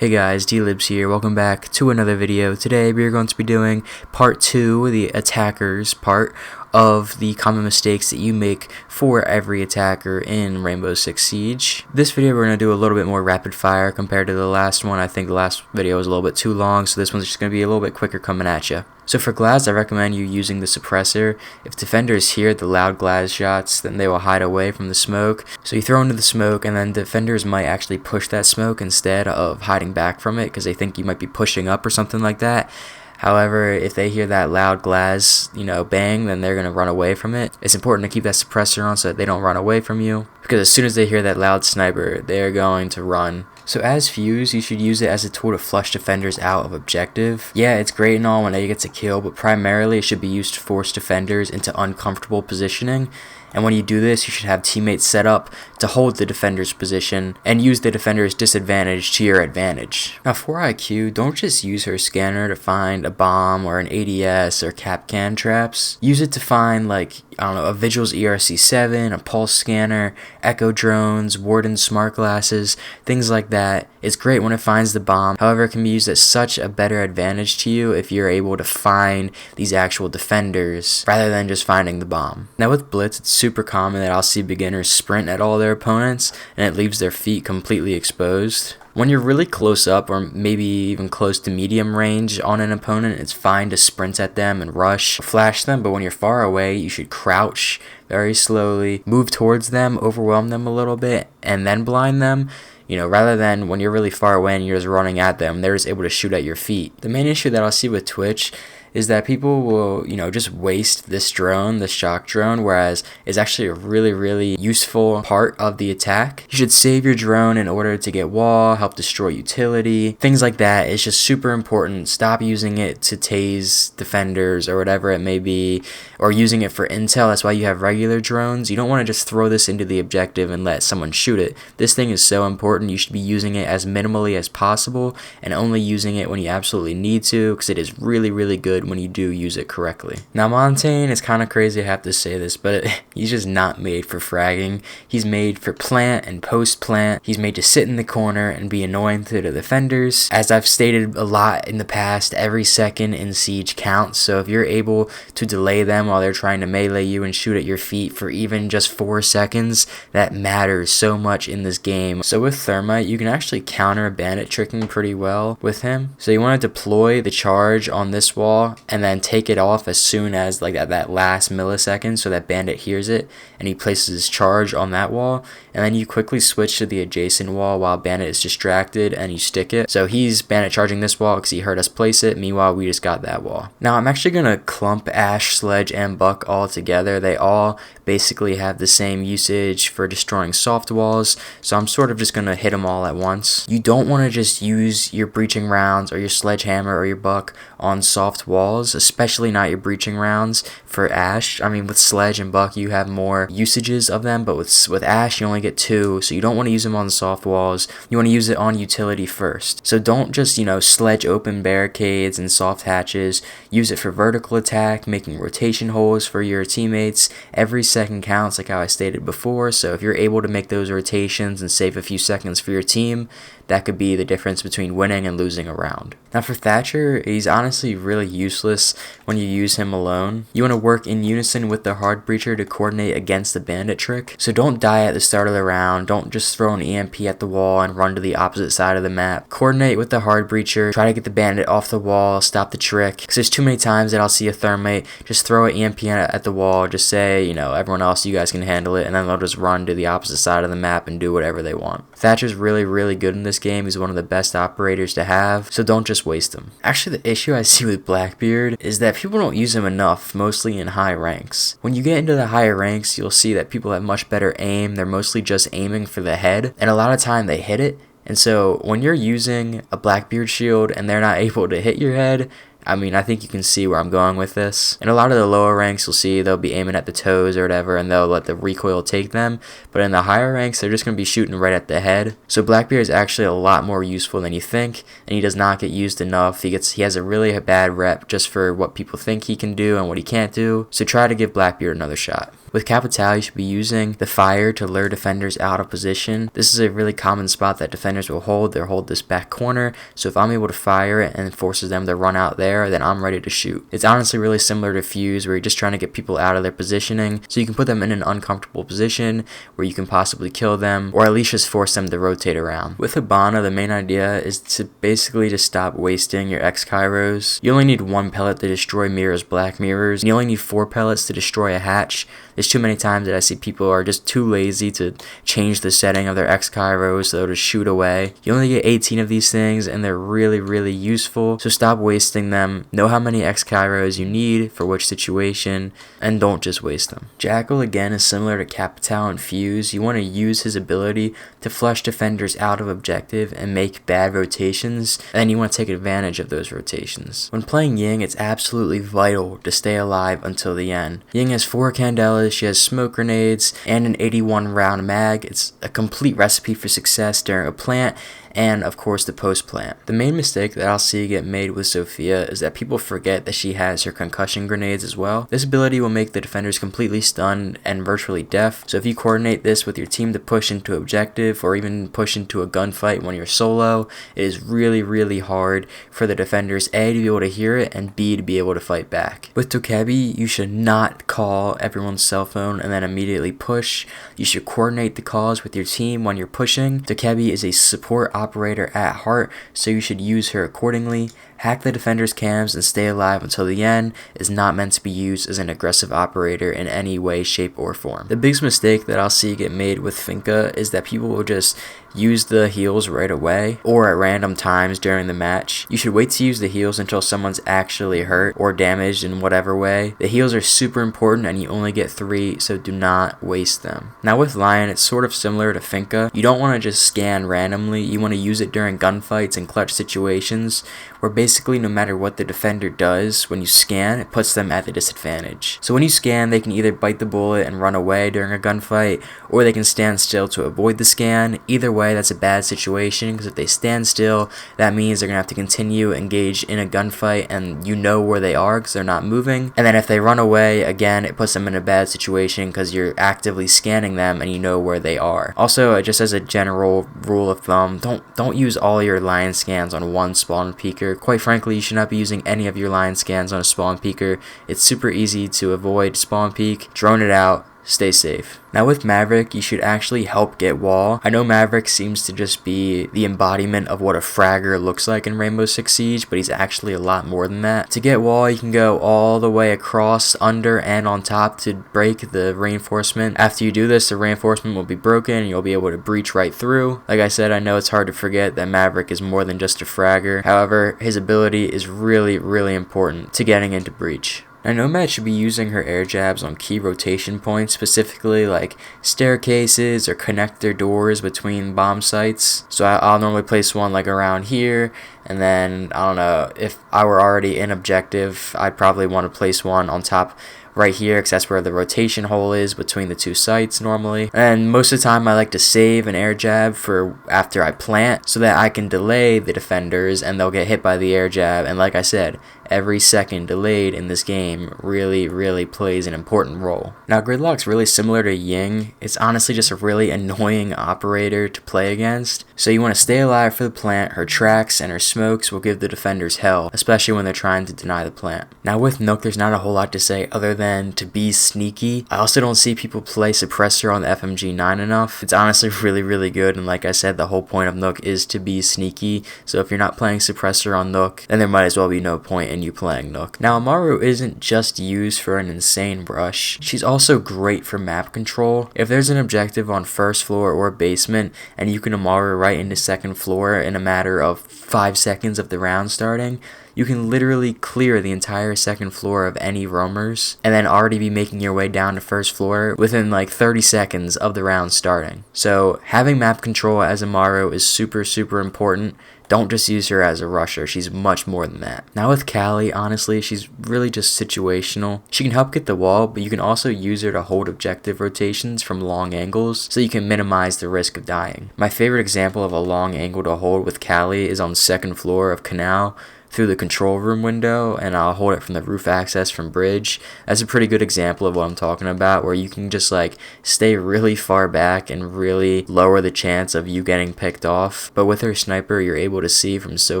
Hey guys, DLibs here, welcome back to another video. Today we are going to be doing part 2, the attackers part of the common mistakes that you make for every attacker in Rainbow Six Siege. This video we're going to do a little bit more rapid fire compared to the last one. I think the last video was a little bit too long, so this one's just going to be a little bit quicker coming at you. So for Glaz, I recommend you using the suppressor. If defenders hear the loud Glaz shots, then they will hide away from the smoke. So you throw into the smoke, and then defenders might actually push that smoke instead of hiding back from it because they think you might be pushing up or something like that. However, if they hear that loud Glaz, bang, then they're going to run away from it. It's important to keep that suppressor on so that they don't run away from you, because as soon as they hear that loud sniper, they are going to run. So as Fuze, you should use it as a tool to flush defenders out of objective. Yeah, it's great and all when A gets a kill, but primarily it should be used to force defenders into uncomfortable positioning. And when you do this, you should have teammates set up to hold the defender's position and use the defender's disadvantage to your advantage. Now for IQ, don't just use her scanner to find a bomb or an ADS or Capcan traps. Use it to find a Vigil's ERC7, a pulse scanner, echo drones, Warden smart glasses, things like that. It's great when it finds the bomb. However, it can be used as such a better advantage to you if you're able to find these actual defenders rather than just finding the bomb. Now with Blitz, it's super common that I'll see beginners sprint at all their opponents and it leaves their feet completely exposed. When you're really close up or maybe even close to medium range on an opponent, it's fine to sprint at them and rush, flash them, but when you're far away, you should crouch very slowly, move towards them, overwhelm them a little bit, and then blind them. Rather than when you're really far away and you're just running at them, they're just able to shoot at your feet. The main issue that I'll see with Twitch is that people will, just waste this drone, the shock drone, whereas it's actually a really useful part of the attack. You should save your drone in order to get wall, help destroy utility, things like that. It's just super important. Stop using it to tase defenders or whatever it may be, or using it for intel. That's why you have regular drones. You don't want to just throw this into the objective and let someone shoot it. This thing is so important. You should be using it as minimally as possible and only using it when you absolutely need to, because it is really good when you do use it correctly. Now Montagne is kind of crazy, I have to say this, but he's just not made for fragging. He's made for plant and post plant. He's made to sit in the corner and be annoying to the defenders. As I've stated a lot in the past, every second in Siege counts, so if you're able to delay them while they're trying to melee you and shoot at your feet for even just 4 seconds, that matters so much in this game. So with Thermite, you can actually counter bandit tricking pretty well with him. So you want to deploy the charge on this wall and then take it off as soon as that last millisecond so that bandit hears it and he places his charge on that wall, and then you quickly switch to the adjacent wall while bandit is distracted and you stick it. So he's bandit charging this wall because he heard us place it, meanwhile we just got that wall. Now I'm actually going to clump Ash, Sledge, and Buck all together. They all basically have the same usage for destroying soft walls, so I'm sort of just going to hit them all at once. You don't want to just use your breaching rounds or your sledgehammer or your Buck on soft walls, especially not your breaching rounds for Ash. I mean, with Sledge and Buck, you have more usages of them, but with Ash, you only get 2, so you don't want to use them on the soft walls. You want to use it on utility first. So don't just, sledge open barricades and soft hatches. Use it for vertical attack, making rotation holes for your teammates. Every second counts, like how I stated before, so if you're able to make those rotations and save a few seconds for your team, that could be the difference between winning and losing a round. Now for Thatcher, he's honestly really useless when you use him alone. You want to work in unison with the hard breacher to coordinate against the bandit trick. So don't die at the start of the round. Don't just throw an EMP at the wall and run to the opposite side of the map. Coordinate with the hard breacher. Try to get the bandit off the wall, stop the trick. Because there's too many times that I'll see a Thermite just throw an EMP at the wall, just say, everyone else, you guys can handle it, and then they'll just run to the opposite side of the map and do whatever they want. Thatcher's really good in this game. He's one of the best operators to have, so don't just waste him. Actually, the issue I see with Blackbeard is that people don't use him enough, mostly in high ranks. When you get into the higher ranks, you'll see that people have much better aim. They're mostly just aiming for the head, and a lot of time they hit it. And so when you're using a Blackbeard shield and they're not able to hit your head, I think you can see where I'm going with this. In a lot of the lower ranks, you'll see they'll be aiming at the toes or whatever, and they'll let the recoil take them. But in the higher ranks, they're just going to be shooting right at the head. So Blackbeard is actually a lot more useful than you think, and he does not get used enough. He has a really bad rep just for what people think he can do and what he can't do. So try to give Blackbeard another shot. With Capitao, you should be using the fire to lure defenders out of position. This is a really common spot that defenders will hold. They'll hold this back corner, so if I'm able to fire it and it forces them to run out there, then I'm ready to shoot. It's honestly really similar to Fuze, where you're just trying to get people out of their positioning, so you can put them in an uncomfortable position where you can possibly kill them, or at least just force them to rotate around. With Hibana, the main idea is to basically just stop wasting your X-Kairos. You only need 1 pellet to destroy mirrors, black mirrors, and you only need 4 pellets to destroy a hatch. There's too many times that I see people are just too lazy to change the setting of their X-Kairos, so they'll just shoot away. You only get 18 of these things, and they're really useful, so stop wasting them. Know how many X-Kairos you need for which situation, and don't just waste them. Jackal, again, is similar to Capitao and Fuze. You want to use his ability to flush defenders out of objective and make bad rotations, and then you want to take advantage of those rotations. When playing Ying, it's absolutely vital to stay alive until the end. Ying has 4 candelas, she has smoke grenades, and an 81 round mag. It's a complete recipe for success during a plant, and of course the post plant. The main mistake that I'll see get made with Zofia is that people forget that she has her concussion grenades as well. This ability will make the defenders completely stunned and virtually deaf, so if you coordinate this with your team to push into objective or even push into a gunfight when you're solo, it is really hard for the defenders A, to be able to hear it, and B, to be able to fight back. With Dokkaebi, you should not call everyone's cell phone and then immediately push. You should coordinate the calls with your team when you're pushing. Dokkaebi is a support operator at heart, so you should use her accordingly. Hack the defender's cams and stay alive until the end is not meant to be used as an aggressive operator in any way, shape, or form. The biggest mistake that I'll see get made with Finka is that people will just use the heals right away or at random times during the match. You should wait to use the heals until someone's actually hurt or damaged in whatever way. The heals are super important and you only get 3, so do not waste them. Now with Lion, it's sort of similar to Finka. You don't want to just scan randomly. You want to use it during gunfights and clutch situations where basically no matter what the defender does, when you scan, it puts them at the disadvantage. So when you scan, they can either bite the bullet and run away during a gunfight, or they can stand still to avoid the scan. Either way, that's a bad situation, because if they stand still, that means they're going to have to continue engage in a gunfight, and you know where they are because they're not moving. And then if they run away, again, it puts them in a bad situation because you're actively scanning them and you know where they are. Also, just as a general rule of thumb, don't use all your Lion scans on one spawn peeker. Quite frankly, you should not be using any of your Lion scans on a spawn peeker. It's super easy to avoid spawn peek. Drone it out. Stay safe. Now with Maverick, you should actually help get wall. I know Maverick seems to just be the embodiment of what a fragger looks like in Rainbow Six Siege, but he's actually a lot more than that. To get wall, you can go all the way across, under, and on top to break the reinforcement. After you do this, the reinforcement will be broken and you'll be able to breach right through. Like I said, I know it's hard to forget that Maverick is more than just a fragger. However, his ability is really important to getting into breach. Now Nomad should be using her air jabs on key rotation points, specifically like staircases or connector doors between bomb sites. So I'll normally place one like around here, and then I don't know, if I were already in objective, I'd probably want to place one on top right here, because that's where the rotation hole is between the 2 sites normally. And most of the time I like to save an air jab for after I plant so that I can delay the defenders and they'll get hit by the air jab. And like I said, every second delayed in this game really plays an important role. Now Gridlock's really similar to Ying. It's honestly just a really annoying operator to play against. So you want to stay alive for the plant. Her tracks and her smokes will give the defenders hell, especially when they're trying to deny the plant. Now with Nokk, there's not a whole lot to say other than to be sneaky. I also don't see people play suppressor on the FMG9 enough. It's honestly really good, and like I said, the whole point of Nokk is to be sneaky. So if you're not playing suppressor on Nokk, then there might as well be no point in you playing Nokk. Now Amaru isn't just used for an insane rush. She's also great for map control. If there's an objective on first floor or basement and you can Amaru right into second floor in a matter of 5 seconds of the round starting, you can literally clear the entire second floor of any roamers and then already be making your way down to first floor within like 30 seconds of the round starting. So having map control as Amaru is super important. Don't just use her as a rusher, she's much more than that. Now with Callie, honestly, she's really just situational. She can help get the wall, but you can also use her to hold objective rotations from long angles, so you can minimize the risk of dying. My favorite example of a long angle to hold with Callie is on second floor of Canal, through the control room window, and I'll hold it from the roof access from bridge. That's a pretty good example of what I'm talking about, where you can just like stay really far back and really lower the chance of you getting picked off. But with her sniper, you're able to see from so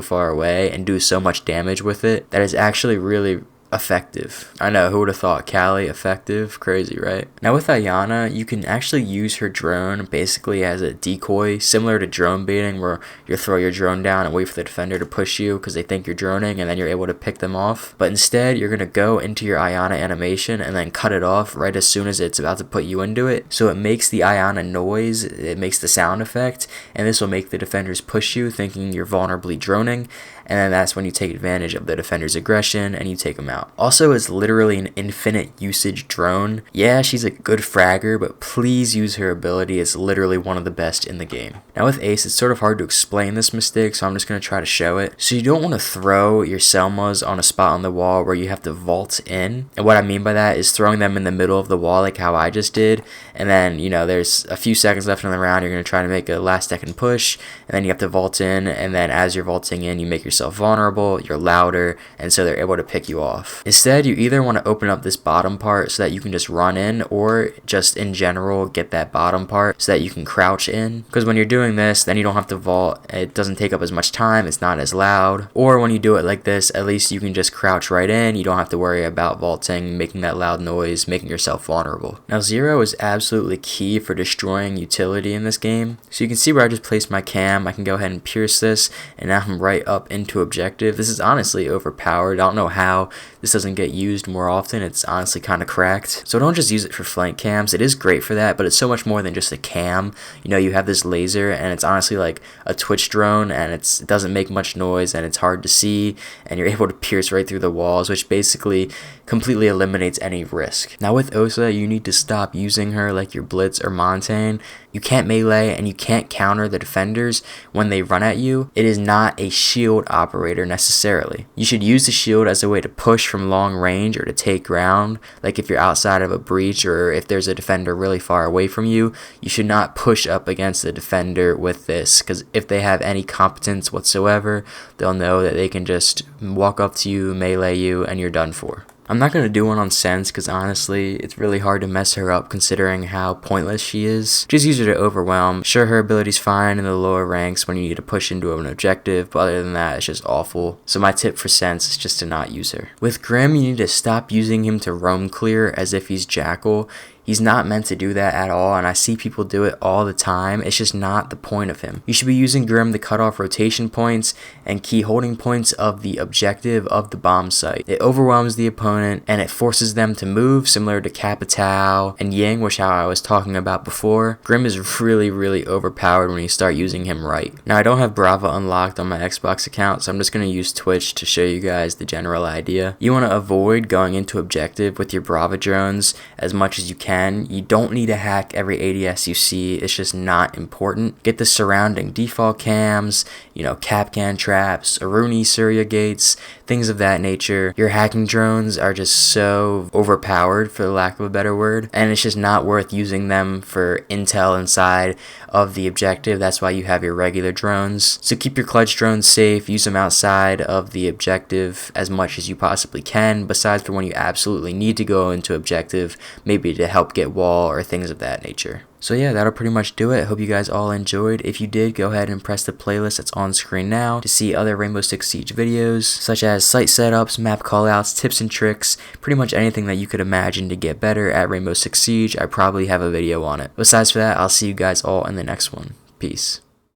far away and do so much damage with it that is actually really effective. I know, who would have thought Callie effective? Crazy, right? Now with Iana, you can actually use her drone basically as a decoy, similar to drone baiting, where you throw your drone down and wait for the defender to push you because they think you're droning, and then you're able to pick them off. But instead, you're going to go into your Iana animation and then cut it off right as soon as it's about to put you into it. So it makes the Iana noise, it makes the sound effect, and this will make the defenders push you thinking you're vulnerably droning, and then that's when you take advantage of the defender's aggression and you take them out. Also, it's literally an infinite usage drone. Yeah, she's a good fragger, but please use her ability. It's literally one of the best in the game. Now with Ace, it's sort of hard to explain this mistake, so I'm just going to try to show it. So you don't want to throw your Selmas on a spot on the wall where you have to vault in. And what I mean by that is throwing them in the middle of the wall like how I just did. And then, you know, there's a few seconds left in the round. You're going to try to make a last second push, and then you have to vault in. And then as you're vaulting in, you make yourself vulnerable, you're louder, and so they're able to pick you off. Instead, you either want to open up this bottom part so that you can just run in, or just in general get that bottom part so that you can crouch in, because when you're doing this, then you don't have to vault, it doesn't take up as much time, it's not as loud. Or when you do it like this, at least you can just crouch right in, you don't have to worry about vaulting, making that loud noise, making yourself vulnerable. Now Zero is absolutely key for destroying utility in this game. So you can see where I just placed my cam, I can go ahead and pierce this, and now I'm right up into objective. This is honestly overpowered. I don't know how this doesn't get used more often. It's honestly kind of cracked. So don't just use it for flank cams. It is great for that, but it's so much more than just a cam. You know, you have this laser, and it's honestly like a Twitch drone, and it doesn't make much noise, and it's hard to see, and you're able to pierce right through the walls, which basically completely eliminates any risk. Now with Osa, you need to stop using her like your Blitz or Montagne. You can't melee and you can't counter the defenders when they run at you. It is not a shield operator necessarily. You should use the shield as a way to push from long range or to take ground. Like if you're outside of a breach, or if there's a defender really far away from you, you should not push up against the defender with this, because if they have any competence whatsoever, they'll know that they can just walk up to you, melee you, and you're done for. I'm not going to do one on Sens because honestly, it's really hard to mess her up considering how pointless she is. Just use her to overwhelm. Sure, her ability's fine in the lower ranks when you need to push into an objective, but other than that, it's just awful. So my tip for Sens is just to not use her. With Grim, you need to stop using him to roam clear as if he's Jackal. He's not meant to do that at all, and I see people do it all the time. It's just not the point of him. You should be using Grim to cut off rotation points and key holding points of the objective of the bomb site. It overwhelms the opponent, and it forces them to move, similar to Capitao and Ying, which I was talking about before. Grim is really, really overpowered when you start using him right. Now, I don't have Brava unlocked on my Xbox account, so I'm just going to use Twitch to show you guys the general idea. You want to avoid going into objective with your Brava drones as much as you can. You don't need to hack every ADS you see, it's just not important. Get the surrounding default cams, you know, Capcan traps, Aruni Surya gates, things of that nature. Your hacking drones are just so overpowered, for the lack of a better word, and it's just not worth using them for intel inside of the objective. That's why you have your regular drones. So keep your clutch drones safe, use them outside of the objective as much as you possibly can, besides for when you absolutely need to go into objective, maybe to help get wall or things of that nature. So yeah, that'll pretty much do it. Hope you guys all enjoyed. If you did, go ahead and press the playlist that's on screen now to see other Rainbow Six Siege videos, such as site setups, map callouts, tips and tricks, pretty much anything that you could imagine to get better at Rainbow Six Siege. I probably have a video on it. Besides for that, I'll see you guys all in the next one. Peace.